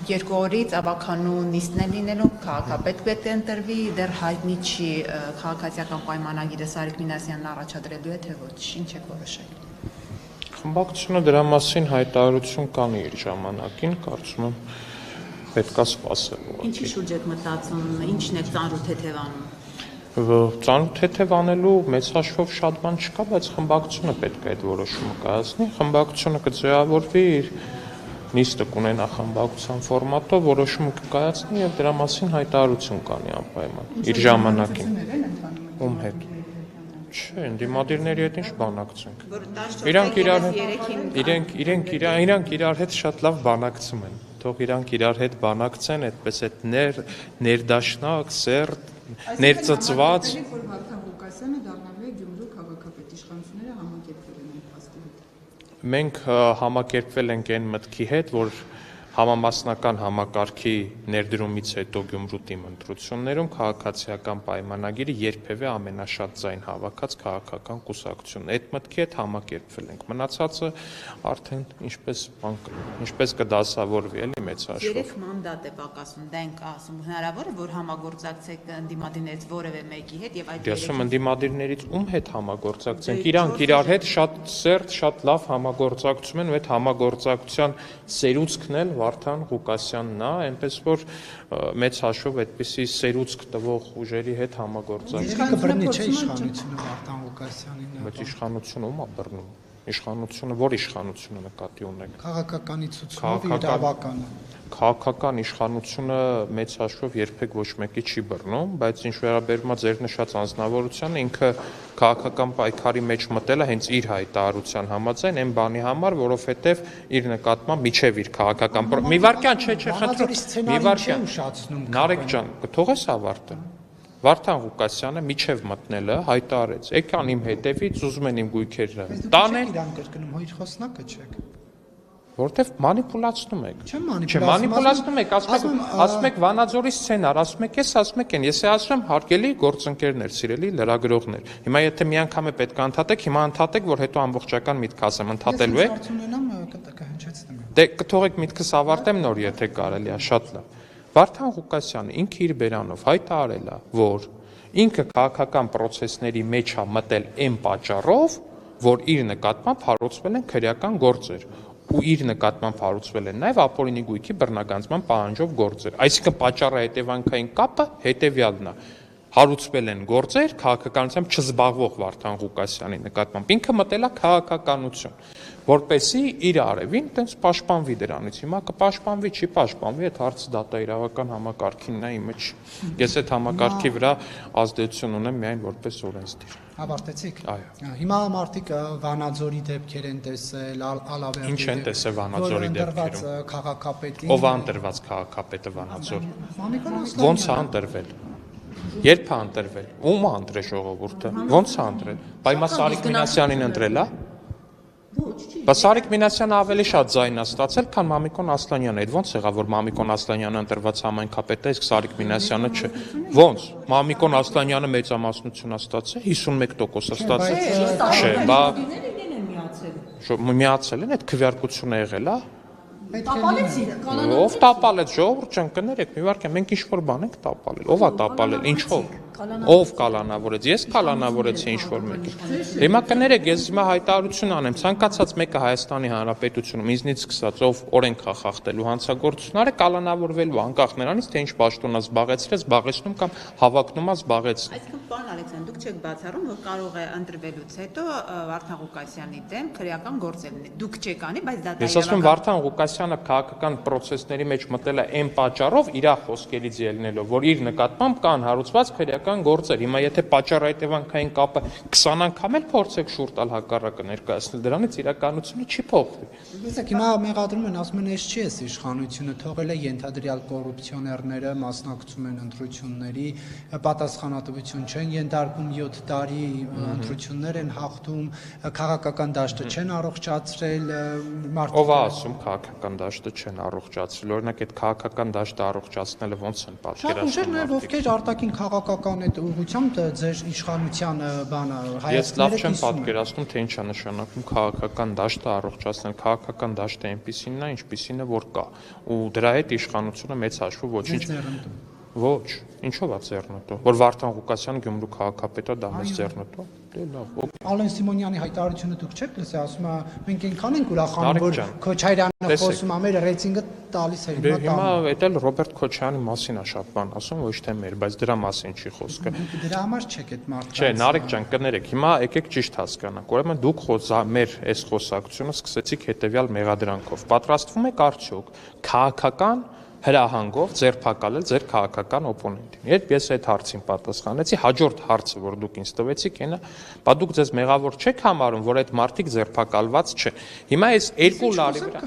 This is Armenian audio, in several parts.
երկու օրից ավականու նիստն է լինելու, քաղաքապետ պետք է ընտրվի, դեռ հայտնի չի քաղաքացիական պայմանագիրը Սարիկ Մինասյանն առաջադրելու է, թե ոչ, ինչ եք որոշել։ Խմբակցությունը դրա մասին հայտարարություն կանի իր ժամանակին, կարծում եմ պետք է սպասել։ Ինչի շուրջ եք մտածում, ինչն եք ծանրութ թեթևանում։ Ծանոթ թեթևանելու մեծ հաշվով շատ բան չկա, բայց խմբակցությունը պետք է այդ որոշումը կայացնի։ Խմբակցությունը կձևավորվի իր նիստը կունենա խմբակցության ֆորմատով, որոշումը կկայացնի եւ դրա մասին հայտարարություն կանի անպայման իր ժամանակին։ Ում հետ։ Չէ, դիմադիրների հետ ինչ բանակցենք։ Իրանք իրար հետ շատ լավ բանակցում են։ Թող իրանք իրար հետ բանակցեն, այդպես այդ ներդաշնակ, սերտ ներծծված որ Վարդան Ղուկասյանը դառնալու է Գյումրու քաղաքապետ, իշխանությունները համակերպվել են այդ փաստի հետ։ Մենք համակերպվել ենք այն մտքի հետ, որ համամասնական համակարգի ներդրումից հետո Գյումրու թիմ ընտրություններում քաղաքացիական պայմանագիրը երբևէ ամենաշատ ձայն հավաքած քաղաքական կուսակցությունն է։ Այդ մտքի հետ համակերպվել ենք։ Մնացածը արդեն ինչպես կդասավորվի, էլի մեծ հաշվով։ 3 մանդատ է պակասում, դա ենք ասում, հնարավոր է, որ համագործակցեք ընդդիմադիրներից որևէ մեկի հետ եւ այդ Դասում ընդդիմադիրներից ում հետ համագործակցենք։ Իրանք իրար հետ շատ սերտ, շատ լավ համագործակցում են, ու այդ համագործակցության սերուցքն էլ Վարդան Ղուկասյանն է, այնպես որ մեծ հաշվով այդպիսի սերուցք տվող ուժերի հետ համագործակցում։ Կբռնի չէ իշխանությունը Վարդան Ղուկասյանին։ Բայց իշխանությունը ում է բռնում։ Իշխանությունը որ իշխանությունը նկատի ունեք։ Քաղաքականիցությունով իրավականը։ Քաղաքական իշխանությունը մեծ հաշվով երբեք ոչ մեկի չի բռնում, բայց ինչ վերաբերում է ձեր նշած անձնավորությանը, ինքը քաղաքական պայքարի մեջ մտել է հենց իր հայտարարության համաձայն այն բանի համար, որովհետև իր նկատմամբ միջև իր քաղաքական մի վարքյան չէ, խնդրում, մի վարքյան Նարեկ ջան, կթողես ավարտը։ Վարդան Ղուկասյանը միջև մտնելը հայտարարեց, եկան իմ հետևից, ուզում են իմ գույքերը տանեն։ Իրան կրկնում, հո իր խոսնակը չեք։ Որտեվ մանիպուլացնում եք։ Չէ, մանիպուլացնում եք, ասում եք Վանաձորի սցենար, ասում եք ես, ասում եք են, ես ասում եմ հարգելի գործընկերներ, սիրելի լրագրողներ։ Հիմա եթե մի անգամ է պետք է ընդհատեք, հիմա ընդհատեք, որ հետո ամբողջական միտք ասեմ, ընդհատելու եք։ Դե կթողեք միտքս ավարտեմ նոր, եթե կարելի է, շատ լավ։ Վարդան Ղուկասյանը ինքը իր բերանով հայտարարել է, որ ինքը քաղաքական process-ների մեջ է մտել այն պատճառով, որ իր նկատմամբ հարուցվել են քրեական գործեր, ու իր նկատմամբ հարուցվել են նաև ապօրինի գույքի բռնագանձման պահանջով գործեր։ Այսինքն պատճառը հետևանքային կապը հետևյալն է. հարուցվել են գործեր քաղաքականությամբ չզբաղվող Վարդան Ղուկասյանի նկատմամբ, ինքը մտել է քաղաքականություն, որպեսզի իր արևին տենց պաշտպանվի դրանից։ Հիմա կպաշտպանվի, չի պաշտպանվի, այդ հարցը դատաիրավական համակարգինն է, իմը չի։ Ես այդ համակարգի վրա ազդեցություն ունեմ միայն որպես օրենսդիր։ Ավարտեցիք։ Այո։ Հիմա մարդիկ Վանաձորի դեպքեր են տեսել, Ալավերդի։ Ինչ են տեսել Վանաձորի դեպքերում։ Քաղաքապետին։ Ով է ընտրված քաղաքապետը Վանաձոր։ Մամիկոն Ոնց է ընտրվել։ Երբ է ընտրվել։ Ում է ընտրել ժողովուրդը։ Ոնց է ընտրել։ Բայ մա Սարիկ Մինասյանին ընտրել է։ Բա Սարիկ Մինասյանը ավելի շատ ձայն է ստացել, քան Մամիկոն Ասլանյանը։ Այդ ոնց եղավ, որ Մամիկոն Ասլանյանը ընտրված համայնքապետ է, իսկ Սարիկ Մինասյանը չէ։ Ոնց։ Մամիկոն Ասլանյանը մեծամասնություն է ստացել, 51% է ստացել։ Չէ, բա միացել են, այդ քվեարկությունը եղել է։ Ով տապալեց ժողովուրդ ջան, կներեք, մի վարքյան, մենք ինչ-որ բան ենք տապալել։ Ով է տապալել, ինչով։ Ով կալանավորեց, ես կալանավորեցի ինչ-որ մեկի։ Հիմա կներեք, ես հիմա հայտարարություն անեմ, ցանկացած մեկը Հայաստանի Հանրապետությունում ինձնից սկսած, ով օրենք է խախտելու հանցագործությունները, կալանավորվելու անկախ նրանից, թե ինչ պաշտոն է զբաղեցրել, զբաղեցնում կամ հավակնում է զբաղեցնել։ Այսինքն, պարոն Ալեքսանդր, դուք չեք բացառում, որ կարող է ընտրվելուց հետո Վարդան Ղուկասյանի դեմ քրեական գործ լինի։ Դուք չեք անի, բայց դա Ես ասում եմ Վարդան Ղուկասյանը քաղաքական process-ների մեջ մտել է այն պատճառով իր խոսքերից ելնելով, որ իր նկատմամբ կան հարուցված քրեական գործեր։ Հիմա եթե պատճառ-հետևանքային կապը 20 անգամ էլ փորձեք շուտ տալ հակառակը ներկայացնել, դրանից իրականությունը չի փոխվի։ Տեսեք, հիմա մեղադրում են, ասում են, էս չի էս իշխանությունը, թողել է ենթադրյալ կոռուպցիոներները մասնակցում են ընտրությունների, պատասխանատվություն չեն ենթարկում 7 տարի ընտրություններ են հաղթում, քաղաքական դաշտը չեն առողջացրել, Ով է ասում քաղաքական քաղաքական դաշտը չեն առողջացրել։ Օրինակ այդ քաղաքական դաշտը առողջացնելը ոնց են պատկերացնում։ Շատ ուժեր նաև ովքեր արտաքին քաղաքական այդ ուղղությամբ ձեր իշխանության բանը Ես լավ չեմ պատկերացնում, թե ինչ է նշանակում քաղաքական դաշտը առողջացնել։ Քաղաքական դաշտը այնպիսին է, ինչպիսին է, որ կա։ Ու դրա հետ իշխանությունը մեծ հաշվով ոչինչ Ոչ, ինչով է ձեռնտու։ Որ Վարդան Ղուկասյանը Գյումրու քաղաքապետը դա մեզ ձեռնտու։ Դե լավ։ Ալեն Սիմոնյանի հայտարարությունը դուք չեք լսել, ասում է մենք այնքան ենք ուրախանում, որ Քոչարյանը խոսում է, մեր ռեյտինգը տալիս է հիմա։ Հիմա էտել Ռոբերտ Քոչարյանի մասին է շատ բան ասում, ոչ թե մեր, բայց դրա մասին չի խոսքը։ Դրա համար չեք այդ մարդը։ Չէ, Նարեկ ջան, կներեք, հիմա եկեք ճիշտ հասկանանք։ Ուրեմն դուք մեր այս խոսակցությունը սկսեցիք հետեւյալ մեղադրանքով։ Պատրաստվում եք արդյոք քաղաքական հրահանգով ձերբակալել ձեր քաղաքական օպոնենտին։ Երբ ես այդ հարցին պատասխանեցի, հաջորդ հարցը, որ դուք ինձ տվեցիք, այնա, բա դուք ձեզ մեղավոր չեք համարում, որ այդ մարդիկ ձերբակալված չէ։ Հիմա այս երկու լարի վրա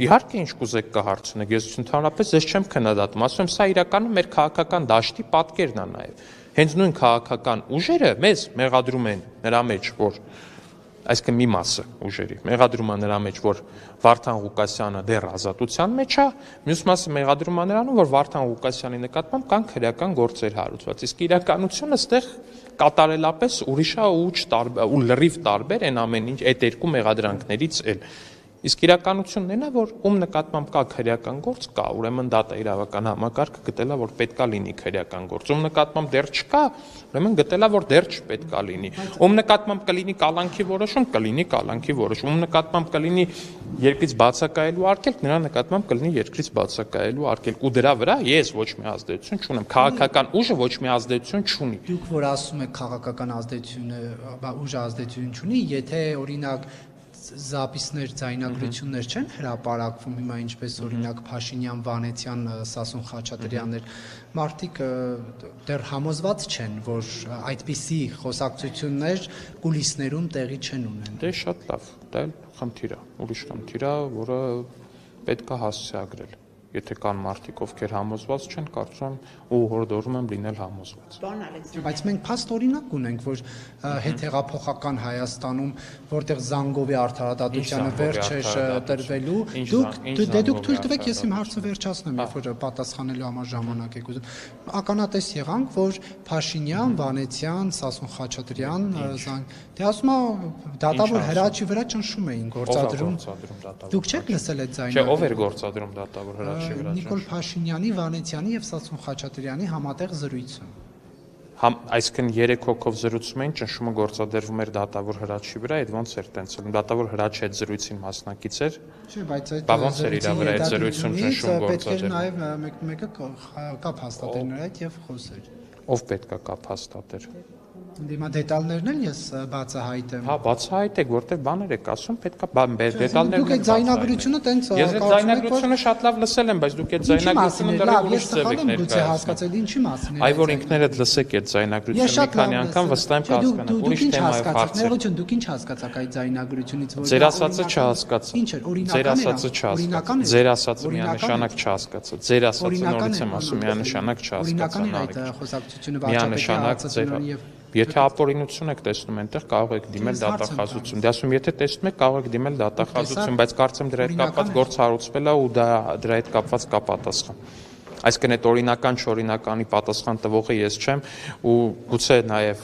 իհարկե ինչ կուզեք կհարցնեք, ես ընդհանրապես ես չեմ քննադատում, ասում եմ, սա իրականում մեր քաղաքական դաշտի պատկերն է նաև։ Հենց նույն քաղաքական ուժերը մեզ մեղադրում են նրա մեջ, որ այսինքն մի մասը ուժերի մեղադրում է նրա մեջ, որ Վարդան Ղուկասյանը դեռ ազատության մեջ է, մյուս մասը մեղադրում է նրանում, որ Վարդան Ղուկասյանի նկատմամբ կան քրեական գործեր հարուցված։ Իսկ իրականությունը այստեղ կատարելապես ուրիշ է ու լրիվ տարբեր են ամեն ինչ այդ երկու մեղադրանքներից էլ։ Իսկ իրականությունն այն է, որ ում նկատմամբ կա քրեական գործ կա, ուրեմն դատա իրավական համակարգը գտելա, որ պետքա լինի քրեական գործ։ Ում նկատմամբ դեռ չկա, ուրեմն գտելա, որ դեռ չպետքա լինի։ Ում նկատմամբ կլինի կալանքի որոշում, կլինի կալանքի որոշում։ Ում նկատմամբ կլինի երկրից բացակայելու արգելք, նրա նկատմամբ կլինի երկրից բացակայելու արգելք։ Ու դրա վրա ես ոչ մի ազդեցություն չունեմ։ Քաղաքական ուժը ոչ մի ազդեցություն չունի։ Դուք որ ասում եք քաղաքական ազդեցությունը, ուժը ազդեցություն չունի, եթե օրինակ զապիսներ, ձայնագրություններ չեն հրապարակվում հիմա ինչպես օրինակ Փաշինյան, Վանեցյան, Սասուն Խաչատրյաններ, մարդիկ դեռ համոզված չեն, որ այդպիսի խոսակցություններ կուլիսներում տեղի չեն ունեն։ Դե շատ լավ, դա էլ խնդիր է, ուրիշ խնդիր է, որը պետք է հասցեագրել։ Եթե կան մարդիկ, ովքեր համոզված չեն, կարծում եմ ու հորդորում եմ լինել համոզված։ Բայց մենք փաստ օրինակ ունենք, որ հետհեղափոխական Հայաստանում, որտեղ Զանգովի արդարադատությանը վերջ էր տրվելու, դուք թույլ տվեք, ես իմ հարցը վերջացնեմ, երբ որ պատասխանելու համար ժամանակ եք ուզում։ Ականատես եղանք, որ Փաշինյան, Վանեցյան, Սասուն Խաչատրյան, դե ասում է դատավոր հրաչի վրա ճնշում էին գործադրում։ Դուք չեք լսել այդ ձայնը։ Չէ, ով էր գործադրում դատավոր հրաչի վրա։ Նիկոլ Փաշինյանի, Վանեցյանի եւ Սասուն Խաչատրյանի համատեղ զրույցը։ Այսինքն 3 հոգով զրուցում էին, ճնշումը գործադրվում էր դատավոր հրաչի վրա, այդ ոնց էր տենցել։ Դատավոր հրաչը այդ զրույցին մասնակից էր։ Չէ, բայց այդ ոնց էր իր վրա այդ զրույցում ճնշում պետք էր գործադրել։ նաև մեկը կապ հաստատել նրա հետ եւ խոսել։ Ով պետք է կապ հաստատեր։ Դիմա դետալներն էլ ես բացահայտեմ։ Հա, բացահայտեք, որտեղ բաներ եք ասում, պետքա դետալներ։ Դուք այդ ձայնագրությունը տենց Ես այդ ձայնագրությունը շատ լավ լսել եմ, բայց դուք այդ ձայնագրությունը դեռ ուրիշ ձև եք ներկայացնում։ Հասկացել ինչի մասին է։ Այ որ ինքներդ լսեք այդ ձայնագրությունը մի քանի անգամ վստահ եմ կհասկանաք։ Ուրիշ թեմայով հարցեր։ Ներողություն, դուք ինչ հասկացաք այդ ձայնագրությունից, որ Ձեր ասածը չհասկացա։ Ինչ էր, Ձեր ասածը չհասկացա։ Ձեր ասածը միանշանակ չհասկացա։ Ձեր ասածը նորից եմ ասում, միանշանակ չհասկացա։ Այդ խոսակցությունը միանշանակ ձեր Եթե ապօրինություն եք տեսնում այնտեղ կարող եք դիմել դատախազություն։ Դե ասում եթե տեսնում եք կարող եք դիմել դատախազություն, բայց կարծեմ դրա հետ կապված գործ հարուցվել է ու դրա հետ կապված կա պատասխան։ Այսինքն այդ օրինական չօրինականի պատասխան տվողը ես չեմ ու գուցե նաև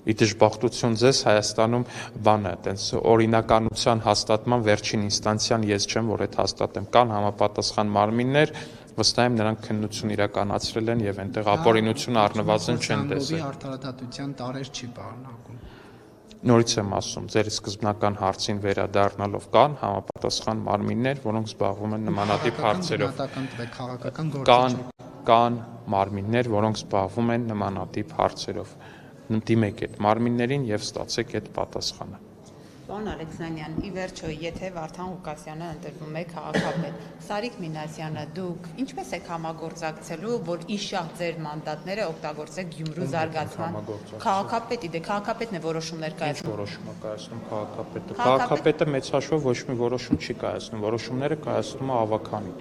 իդժբախտություն ձեզ Հայաստանում բանը այտենց օրինականության հաստատման վերջին ինստանցիան ես չեմ, որ այդ հաստատեմ։ Կան համապատասխան մարմիններ, վստահ եմ նրանք քննություն իրականացրել են եւ այնտեղ ապօրինությունը առնվազն չեն տեսել։ Արդարադատության տարեր չի պարունակում։ Նորից եմ ասում, ձեր սկզբնական հարցին վերադառնալով կան համապատասխան մարմիններ, որոնք զբաղվում են նմանատիպ հարցերով։ Կան մարմիններ, որոնք զբաղվում են նմանատիպ հարցերով։ Դիմեք այդ մարմիններին եւ ստացեք այդ պատասխանը։ Պարոն Ալեքսանյան, ի վերջո, եթե Վարդան Ղուկասյանը ընտրվում է քաղաքապետ, Սարիկ Մինասյանը, դուք ինչպես եք համագործակցելու, որ իշահ ձեր մանդատները օգտագործեք Գյումրու զարգացման քաղաքապետի, դե քաղաքապետն է որոշումներ կայացնում։ Որոշումը կայացնում քաղաքապետը։ Քաղաքապետը մեծ հաշվով ոչ մի որոշում չի կայացնում, որոշումները կայացնում է ավականին։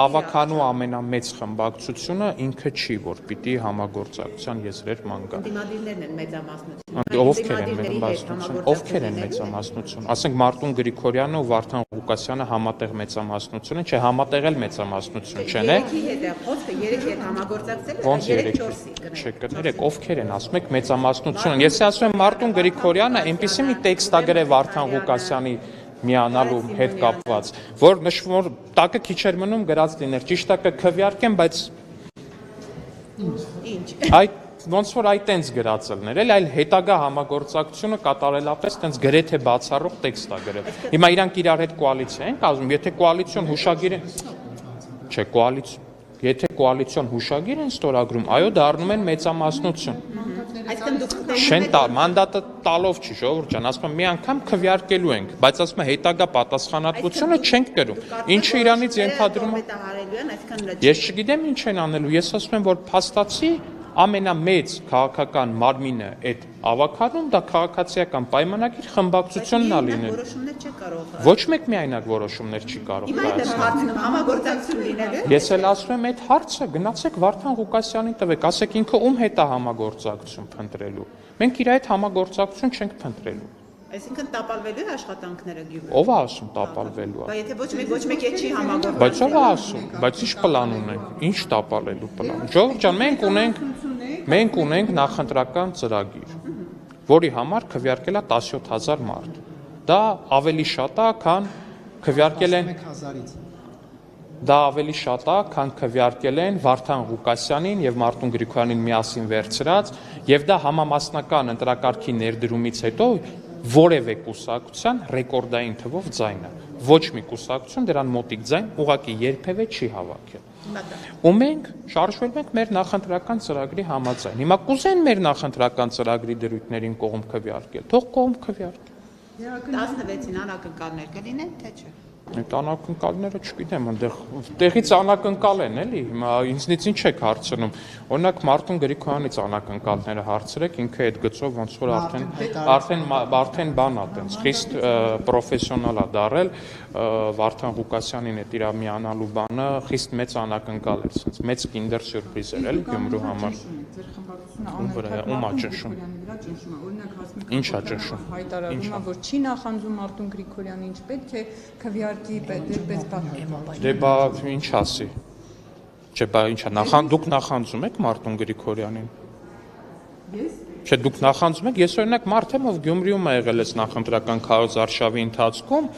Ավականու ամենամեծ խմբակցությունը ինքը չի, որ պիտի համագործակցության եզրեր ման գա։ Դիմադիրներն են մեծամասնությունը։ Ովքեր են մեծամասնություն, ովքեր են մեծամասնություն, ասենք Մարտուն Գրիգորյանը ու Վարդան Ղուկասյանը համատեղ մեծամասնություն են, չէ, համատեղել մեծամասնություն չեն, Երեքի հետ է խոսքը, երեքի հետ համագործակցել ոնց 3-4-ի չէ, կներեք, ովքեր են, ասում եք մեծամասնություն, ես ասում եմ Մարտուն Գրիգորյանը այնպեսի մի տեքստ ա գրել Վարդան Ղուկասյանի միանալու հետ կապված, որ նշվում որ տակը քիչ էր մնում գրած լիներ, ճիշտ է կքվեարկեմ, բայց Ինչ։ այդ ոնց որ այդ տենց գրած ելներ, այլ հետագա համագործակցությունը կատարելապես տենց գրեթե բացառող տեքստ է գրել։ Հիմա իրանք իրար հետ կոալիցիա են կազմում, եթե կոալիցիոն հուշագիր են, չէ, եթե կոալիցիոն հուշագիր են ստորագրում, այո, դառնում են մեծամասնություն։ Այսինքն դուք Շեն տալ, մանդատը տալով չի, ժողովուրդ ջան, ասում եմ մի անգամ քվեարկելու ենք, բայց ասում եմ հետագա պատասխանատվությունը չենք կրում։ Ինչը իրանից ենթադրում է։ Ես չգիտեմ ինչ են անելու, ես ասում եմ, որ փաստացի ամենամեծ քաղաքական մարմինը այդ ավականում դա քաղաքացիական պայմանագիր խմբակցությունն է լինել։ Որոշումներ չի կարող։ Ոչ մեկ միայնակ որոշումներ չի կարող Հիմա այդ կայացնել։ հարցում համագործակցություն լինելու։ Ես էլ ասում եմ այդ հարցը գնացեք Վարդան Ղուկասյանին տվեք, ասեք ինքը ում հետ է համագործակցություն փնտրելու։ Մենք իր հետ համագործակցություն չենք փնտրելու։ Այսինքն տապալվելու է աշխատանքները Գյումրիում։ Ով է ասում տապալվելու է։ Բայց եթե ոչ մեկ հետ չի համագործակցում։ Բայց ով է ասում, բայց ինչ պլան ունենք, ինչ տապալելու պլան։ Ժողովուրդ ջան, մենք ունենք նախընտրական ծրագիր, որի համար քվեարկել է 17000 մարդ։ Դա ավելի շատ է, քան քվեարկել են 1000-ից։ Դա ավելի շատ է, քան քվեարկել են Վարդան Ղուկասյանին եւ Մարտուն Գրիգորյանին միասին վերցրած, եւ դա համամասնական ընտրակարգի ներդրումից հետո որևէ կուսակցության ռեկորդային թվով ձայնը։ Ոչ մի կուսակցություն դրան մոտիկ ձայն ուղղակի երբևէ չի հավաքել։ Ու մենք շարժվել ենք մեր նախընտրական ծրագրի համաձայն։ Հիմա կուզեն մեր նախընտրական ծրագրի դրույթներին կողմ քվեարկել, թող կողմ քվեարկեն։ 16-ին անակնկալներ կլինեն, թե չէ։ Այդ անակնկալները չգիտեմ, տեղից անակնկալ են, էլի, հիմա ինձնից ինչ եք հարցնում։ Օրինակ Մարտուն Գրիգորյանից անակնկալները հարցրեք, ինքը այդ գծով ոնց որ արդեն բան է, տենց խիստ պրոֆեսիոնալ է դարել, Վարդան Ղուկասյանին այդ իր միանալու բանը խիստ մեծ անակնկալ էր, sense մեծ kinder surprise էր, էլի Գյումրու համար։ Ձեր խմբակցությունը ում է ճնշում։ Օրինակ հասնում Ինչ է ճնշում։ հայտարարում է, որ չի նախանձում Մարտուն Գրիգորյանը, ինչ պետք է քվեարկի պես բան։ Դե բա ինչ ասի։ Չէ, բա ինչա, դուք նախանձում եք Մարտուն Գրիգորյանին։ Ես Չէ, դուք նախանձում եք, ես օրինակ մարդ եմ, ով Գյումրիում է եղել այս նախընտրական քարոզարշավի ընթացքում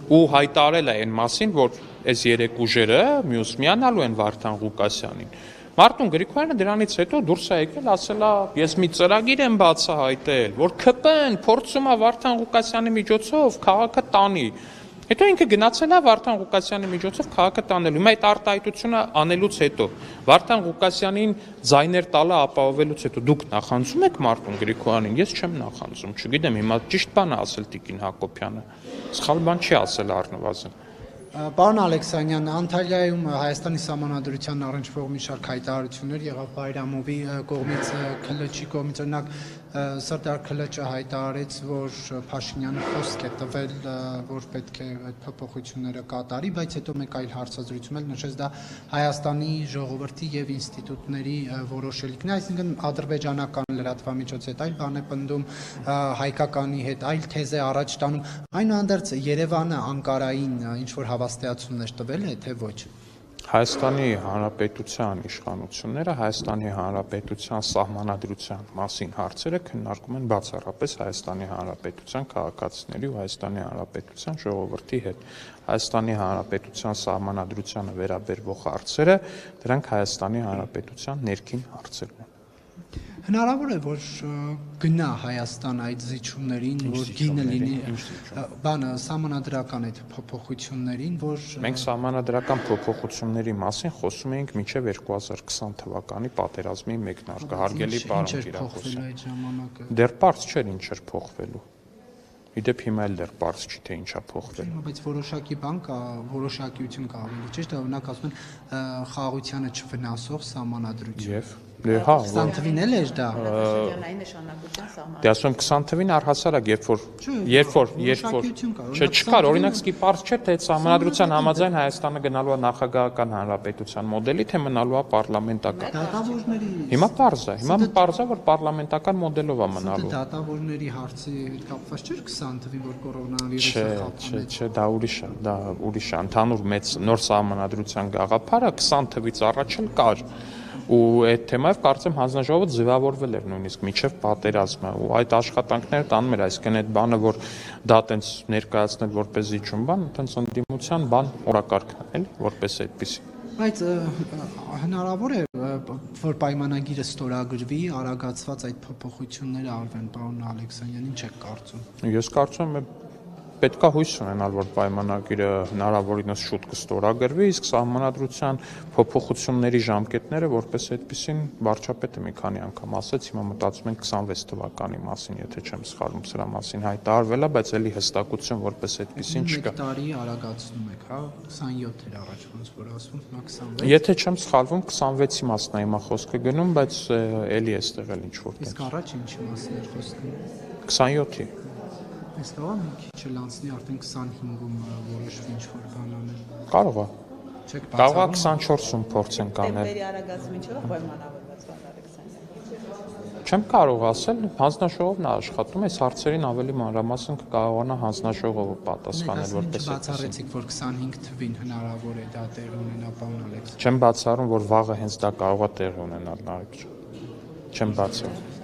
ու հայտարել է այն մասին, որ այս երեք ուժերը մյուս միանալու են Վարդան Ղուկասյանին։ Մարտուն Գրիգորյանը դրանից հետո դուրս է եկել, ասել է, ես մի ծրագիր եմ բացահայտել, որ ԿՊ-ն փորձում է Վարդան Ղուկասյանի միջոցով քաղաքը տանի։ Հետո ինքը գնացել է Վարդան Ղուկասյանի միջոցով քաղաքը տանելու։ Հիմա այդ արտահայտությունը անելուց հետո Վարդան Ղուկասյանին ձայներ տալը ապահովելուց հետո դուք նախանձում եք Մարտուն Գրիգորյանին, ես չեմ նախանձում, չգիտեմ, հիմա ճիշտ բան է ասել Տիկին Հակոբյանը։ Սխալ բան չի ասել առնվազն։ Պարոն Ալեքսանյան, Անտալիայում Հայաստանի Սահմանադրության առնչվող մի շարք հայտարարություններ եղավ Բայրամովի կողմից, Քլչի կողմից, օրինակ Սարդար Քլչը հայտարարեց, որ Փաշինյանը խոսք է տվել, որ պետք է այդ փոփոխությունները կատարի, բայց հետո մեկ այլ հարցազրույցում էլ նշեց դա Հայաստանի ժողովրդի եւ ինստիտուտների որոշելիքն է, այսինքն ադրբեջանական լրատվամիջոցի հետ այլ բան է պնդում, հայկականի հետ այլ թեզ է առաջ տանում, այնուհանդերձ Երևանը Անկարային ինչ որ հավաստիացումներ տվել է, թե ոչ։ Հայաստանի Հանրապետության իշխանությունները Հայաստանի Հանրապետության սահմանադրության մասին հարցերը քննարկում են բացառապես Հայաստանի Հանրապետության քաղաքացիների ու Հայաստանի Հանրապետության ժողովրդի հետ։ Հայաստանի Հանրապետության սահմանադրությանը վերաբերվող հարցերը դրանք Հայաստանի Հանրապետության ներքին հարցերն են։ Հնարավոր է, որ գնա Հայաստան այդ զիջումներին, որ գինը լինի, բանը սահմանադրական այդ փոփոխություններին, որ մենք սահմանադրական փոփոխությունների մասին խոսում էինք մինչև 2020 թվականի պատերազմի մեկնարկը, հարգելի պարոն Կիրակոսյան։ Դեռ պարզ չէր ինչ էր փոխվելու։ Իդեպ հիմա էլ դեռ պարզ չի թե ինչա փոխվելու։ Բայց որոշակի բան կա, որոշակիություն կա ավելի, ճիշտ է, օրինակ ասում են խաղաղությանը չվնասող սահմանադրություն։ Եվ Հա, 20 թվին էլ էր դա։ Շրջանային նշանակության սահման։ դե ասում 20 թվին առհասարակ, չէ, չկար, օրինակ սկի պարզ չէ, թե սահմանադրության համաձայն Հայաստանը գնալու է նախագահական հանրապետության մոդելի, թե մնալու է պարլամենտական։ Դատավորների Հիմա պարզ է, որ պարլամենտական մոդելով է մնալու։ դատավորների հարցի հետ կապված չէր 20 թվին, որ կորոնավիրուսը խափան։ Չէ, դա ուրիշ է, ընդհանուր մեծ նոր սահմանադրության գաղափարը 20 թվից առաջ էլ կար։ Ու այդ թեմայով կարծեմ հանձնաժողովը ձևավորվել էր նույնիսկ միջև պատերազմը ու այդ աշխատանքները տանում էր, այսինքն այդ բանը, որ դա տենց ներկայացնել որպես զիջում բան, տենց ընդդիմության բան օրակարգն է, էլի, որպես այդպեսի։ Բայց հնարավոր է, որ պայմանագիրը ստորագրվի, արագացված այդ փոփոխությունները արվեն, պարոն Ալեքսանյան, ինչ եք կարծում։ Ես կարծում եմ պետքա հույս ունենալ, որ պայմանագիրը հնարավորինս շուտ կստորագրվի, իսկ սահմանադրության փոփոխությունների ժամկետները որպես այդպեսին վարչապետը մի քանի անգամ ասաց, հիմա մտածում ենք 26 թվականի մասին, եթե չեմ սխալվում, սրա մասին հայտարարվել է, բայց էլի հստակություն որպես այդպեսին չկա։ Մեկ տարի արագացնում եք, հա, 27 էր առաջ ոնց որ ասում, հիմա 26։ Եթե չեմ սխալվում, 26-ի մասն է հիմա խոսքը գնում, բայց էլի էստեղ էլ ինչ որ։ Իսկ առաջ ինչի մասին էր խոսքը։ 27-ի։ Այս կարող է մի քիչ էլ անցնի արդեն 25-ում որոշվի ինչ-որ բան անել։ Կարող է։ Չեք Կարող է բացառում։ 24-ում փորձենք անել։ Տեմպերի արագացումը ինչով է պայմանավորված, պարոն Ալեքսանյան։ Չեմ կարող ասել, հանձնաժողովն է աշխատում, այս հարցերին ավելի մանրամասն կկարողանա հանձնաժողովը պատասխանել որպես բացառեցիք, որ 25 թվին հնարավոր է դա տեղի ունենա, պարոն Ալեքսանյան։ Չեմ բացառում, որ վաղը հենց դա կարող է տեղի ունենալ, Նարեկ ջան։ Չեմ բացառում։